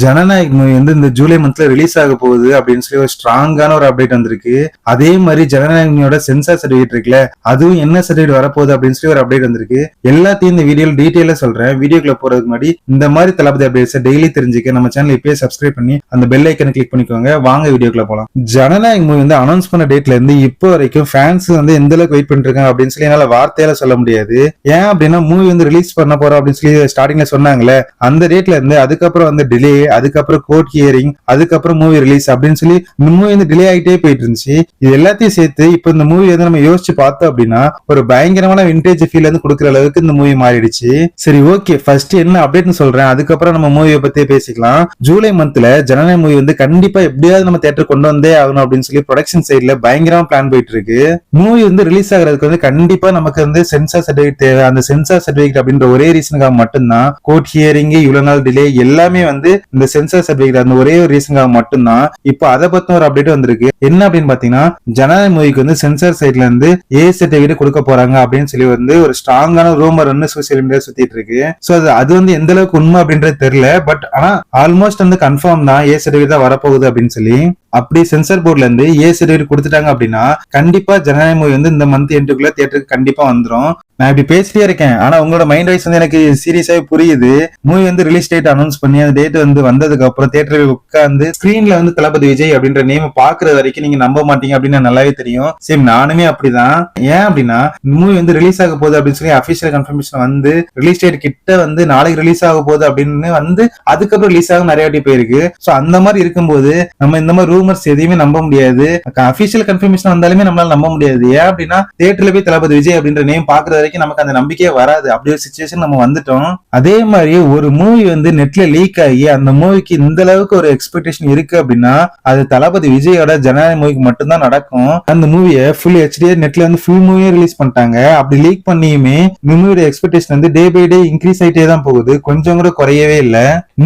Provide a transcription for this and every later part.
ஜனநாயக் movie வந்து இந்த ஜூலை மந்த்ல ரிலீஸ் ஆக போகுது அப்படின்னு சொல்லி ஒரு ஸ்ட்ராங்கான ஒரு அப்டேட் வந்திருக்கு. அதே மாதிரி ஜனநாயகோட சென்சார் சர்டிபிகேட் இருக்குல்ல, அதுவும் என்ன சர்டிபிகேட் வரப்போகுது அப்படின்னு சொல்லி ஒரு அப்டேட் வந்திருக்கு. எல்லாத்தையும் இந்த வீடியோல டீடைலா சொல்றேன். வீடியோக்குள்ள போறதுக்கு முன்னாடி இந்த மாதிரி தளபதி அப்டேட்ஸ் டெய்லி தெரிஞ்சுக்க நம்ம சேனல் இப்பயே சப்ஸ்கிரைப் பண்ணி அந்த பெல் ஐக்கனை கிளிக் பண்ணிக்கோங்க. வாங்க வீடியோக்குள்ள போலாம். ஜனநாயக் மூவி வந்து அனௌன்ஸ் பண்ண டேட்ல இருந்து இப்போ வரைக்கும் ஃபேன்ஸ் வந்து எந்த அளவுக்கு வெயிட் பண்ணிட்டு இருக்காங்க அப்படின்னு சொல்லி என்னால வார்த்தையால சொல்ல முடியாது. ஏன் அப்படின்னா மூவி வந்து ரிலீஸ் பண்ண போறோம் அப்படின்னு சொல்லி ஸ்டார்டிங்ல சொன்னாங்களே, அந்த டேட்ல இருந்து அதுக்கப்புறம் வந்து டிலே, அதுக்கப்புறம் கோர்ட் ஹியரிங், அதுக்கப்புறம் மூவி ரிலீஸ் அப்படின்னு சொல்லி இந்த மூவி வந்து டிலே ஆகிட்டே போயிட்டு இருந்துச்சு. இது எல்லாத்தையும் சேர்த்து இப்ப இந்த மூவி வந்து நம்ம யோசிச்சு பார்த்தோம் அப்படின்னா ஒரு பயங்கரமான விண்டேஜ் ஃபீல் வந்து கொடுக்குற அளவுக்கு இந்த மூவி மாறிடுச்சு. சரி, ஓகே, ஃபர்ஸ்ட் என்ன அப்டேட்னு சொல்றேன், அதுக்கப்புறம் நம்ம மூவியை பத்தி பேசிக்கலாம். ஜூலை மந்த்ல ஜனநாயக மூவி வந்து கண்டிப்பா எப்படியாவது நம்ம தியேட்டர் கொண்டு வந்தே ஆகணும் அப்படின்னு சொல்லி ப்ரொடக்ஷன் சைட்ல பயங்கரமா பிளான் போயிட்டு இருக்கு. மூவி வந்து ரிலீஸ் ஆகிறதுக்கு வந்து கண்டிப்பா நமக்கு வந்து சென்சார் சர்டிபிகேட் தேவை. அந்த சென்சார் சர்டிபிகேட் அப்படின்ற ஒரே ரீசனுக்காக மட்டும்தான் கோர்ட் ஹியரிங், இவ்வளவு நாள் டிலே எல்லாமே வந்து இந்த சென்சார் சர்டிபிகேட் அந்த ஒரே ஒரு ரீசனுக்காக மட்டும்தான். இப்போ அதை பத்தின ஒரு அப்டேட் வந்திருக்கு. என்ன அப்படின்னு பாத்தீங்கன்னா, ஜனநாயக மூவிக்கு வந்து சென்சார் சைட்ல இருந்து ஏ சர்டிபிகேட் கொடுக்க போறாங்க அப்படின்னு சொல்லி வந்து ஒரு ஸ்ட்ராங்கான ரூமர் வந்து சோசியல் மீடியா சுத்திட்டு இருக்கு. சோ அது வந்து எந்த அளவுக்கு உண்மை அப்படின்றது தெரியல. பட் ஆனா ஆல்மோஸ்ட் வந்து கன்ஃபார்ம் தான் ஏ சர்டிபிகேட் தான் வரப்போகுது அப்படின்னு சொல்லி. அப்படி சென்சார் போர்ட்ல இருந்து ஏ சர்டிபிகேட் கொடுத்துட்டாங்க அப்படின்னா கண்டிப்பா ஜனநாயக மூவி வந்து இந்த மந்த் எண்டுக்குள்ள தியேட்டருக்கு கண்டிப்பா வந்துரும். நான் இப்படி பேசிட்டே இருக்கேன், ஆனா உங்களோட மைண்ட் வைஸ் வந்து எனக்கு சீரியஸாவே புரியுது. மூவி வந்து ரிலீஸ் டேட் அனௌன்ஸ் பண்ணி அந்த டேட் வந்து வந்ததுக்கு அப்புறம் தியேட்டர்ல உட்கார்ந்து ஸ்கிரீன்ல வந்து தளபதி விஜய் அப்படின்ற நேம் பாக்குறது வரைக்கும் நீங்க நம்ப மாட்டீங்க அப்படின்னு நல்லாவே தெரியும். சேம் நானுமே அப்படிதான். ஏன் அப்படின்னா மூவி வந்து ரிலீஸ் ஆக போகுது அப்படின்னு சொல்லி அபிஷியல் கன்ஃபர்மேஷன் வந்து ரிலீஸ் டேட் கிட்ட வந்து நாளைக்கு ரிலீஸ் ஆக போகுது அப்படின்னு வந்து அதுக்கப்புறம் ரிலீஸ் ஆக நிறைய வாட்டி போயிருக்கு. சோ அந்த மாதிரி இருக்கும்போது நம்ம இந்த மாதிரி ரூமர்ஸ் எதையுமே நம்ப முடியாது. அபிஷியல் கன்ஃபர்மேஷன் வந்தாலுமே நம்மளால நம்ப முடியாது. ஏன் அப்படின்னா தியேட்டர்ல போய் தளபதி விஜய் அப்படின்ற நேம் பாக்குறது வரைக்கும் நமக்கு அந்த நம்பிக்கையே வராது. அப்படி ஒரு சிச்சுவேஷன் நம்ம வந்துட்டோம். அதே மாதிரி ஒரு மூவி வந்து நெட்ல லீக் ஆகி அந்த மூவிக்கு இந்த அளவுக்கு ஒரு எக்ஸ்பெக்டேஷன் இருக்கு அப்படின்னா அது தளபதி விஜயோட ஜனநாயக மூவிக்கு மட்டும்தான் நடக்கும். அந்த மூவியை ஃபுல் HD நெட்ல வந்து ஃபுல் மூவியே ரிலீஸ் பண்ணிட்டாங்க. அப்படி லீக் பண்ணியுமே இந்த மூவியோட எக்ஸ்பெக்டேஷன் வந்து டே பை டே இன்க்ரீஸ் ஆயிட்டே தான் போகுது, கொஞ்சம் கூட குறையவே இல்ல.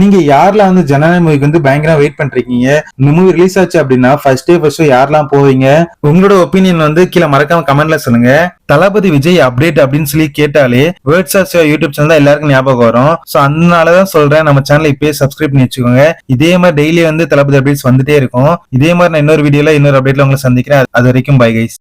நீங்க யாரெல்லாம் வந்து ஜனநாயக மூவிக்கு வந்து பயங்கரமா வெயிட் பண்றீங்க, இந்த மூவி ரிலீஸ் ஆச்சு அப்படின்னா ஃபர்ஸ்ட் டே ஃபர்ஸ்ட் யாரெல்லாம் போவீங்க, உங்களோட ஒப்பீனியன் வந்து கீழே மறக்காம கமெண்ட்ல சொல்லுங்க. தளபதி விஜய் அப்டேட் அப்படின்னு சொல்லி கேட்டாலே வேர்ட்ஸ் ஆஃப் யூடியூப் சேனல் தான் எல்லாருக்கும் ஞாபகம் வரும். சோ அதனாலதான் சொல்றேன், நம்ம சேனல் இப்பயே சப்ஸ்கிரைப் பண்ணி வச்சுக்கோங்க. இதே மாதிரி டெய்லி வந்து தளபதி அப்டேட்ஸ் வந்துட்டே இருக்கும். இதே மாதிரி நான் இன்னொரு வீடியோல இன்னொரு அப்டேட்ல உங்களை சந்திக்கிறேன். அது வரைக்கும் பை கைஸ்.